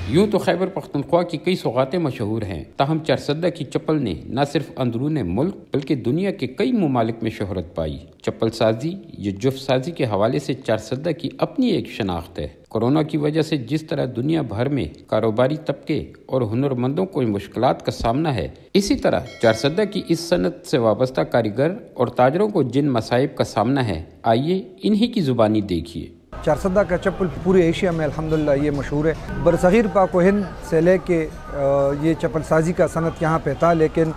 यूँ तो खैबर पख्तूनख्वा की कई सौगातें मशहूर हैं, ताहम चारसद्दा की चप्पल ने न सिर्फ अंदरून मुल्क बल्कि दुनिया के कई ममालिक में शोहरत पाई। चप्पल साजी या जुफ्त साजी के हवाले से चारसद्दा की अपनी एक शनाख्त है। कोरोना की वजह से जिस तरह दुनिया भर में कारोबारी तबके और हुनरमंदों को मुश्किलात का सामना है, इसी तरह चारसद्दा की इस सनत से वाबस्ता कारीगर और ताजरों को जिन मसाइब का सामना है, आइए इन्हीं की ज़ुबानी देखिए। चारसद्दा का चप्पल पूरे एशिया में अल्हम्दुलिल्लाह ये मशहूर है। बरसग़ीर पाक व हिंद से लेके ये चप्पल साजी का सनत यहाँ पे था, लेकिन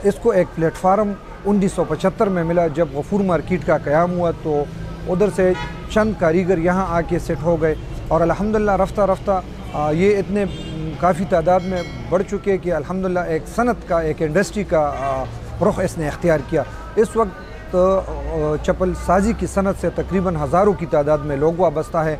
इसको एक प्लेटफार्म 1975 में मिला जब गफूर मार्केट का क़याम हुआ। तो उधर से चंद कारीगर यहाँ आके सेट हो गए और अल्हम्दुलिल्लाह रफ्ता रफ्ता ये इतने काफ़ी तादाद में बढ़ चुके कि अल्हम्दुलिल्लाह एक सनत का, एक इंडस्ट्री का रुख इसने इख्तियार किया। इस वक्त तो चप्पल साजी की सनत से तकरीबन हज़ारों की तादाद में लोग वाबस्ता है,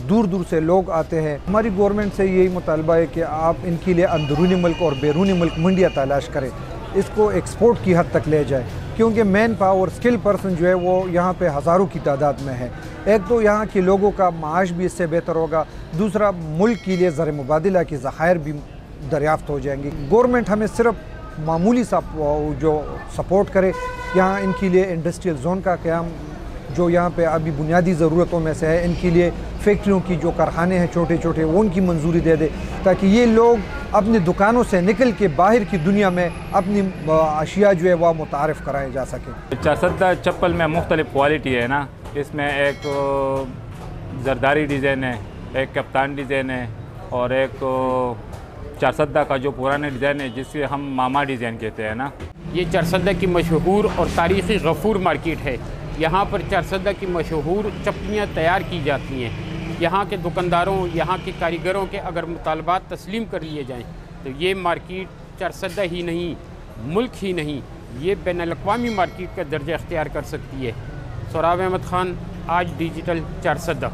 दूर दूर से लोग आते हैं। हमारी गवर्नमेंट से यही मुतालबा है कि आप इनके लिए अंदरूनी मुल्क और बैरूनी मुल्क मंडियाँ तलाश करें, इसको एक्सपोर्ट की हद तक ले जाए, क्योंकि मैन पावर स्किल पर्सन जो है वो यहाँ पे हज़ारों की तादाद में है। एक तो यहाँ के लोगों का माश भी इससे बेहतर होगा, दूसरा मुल्क के लिए ज़र मुबादिला के ज़खायर भी दरियाफ्त हो जाएंगी। गवर्नमेंट हमें सिर्फ मामूली सा जो सपोर्ट करे, यहाँ इनके लिए इंडस्ट्रियल जोन का क़याम जो यहाँ पे अभी बुनियादी ज़रूरतों में से है, इनके लिए फैक्ट्रियों की जो कारखाने हैं छोटे छोटे वो उनकी मंजूरी दे दे, ताकि ये लोग अपनी दुकानों से निकल के बाहर की दुनिया में अपनी अशिया जो है वह मुतारिफ़ कराए जा सकें। चारसद्दा चप्पल में मुख्तलिफ़ क्वालिटी है ना, इसमें एक जरदारी डिज़ाइन है, एक कप्तान डिज़ाइन है और एक चारसद्दा का जो पुराने डिज़ाइन है जिसे हम मामा डिज़ाइन कहते हैं ना। ये चारसद्दा की मशहूर और तारीख़ी गफूर मार्केट है। यहाँ पर चारसद्दा की मशहूर चप्पलियाँ तैयार की जाती हैं। यहाँ के दुकानदारों, यहाँ के कारीगरों के अगर मुतालबात तस्लीम कर लिए जाएँ तो ये मार्केट चारसद्दा ही नहीं, मुल्क ही नहीं, ये बैनुल-अक़वामी मार्केट का दर्जा इख्तियार कर सकती है। सोहराब अहमद ख़ान, आज डिजिटल, चारसद्दा।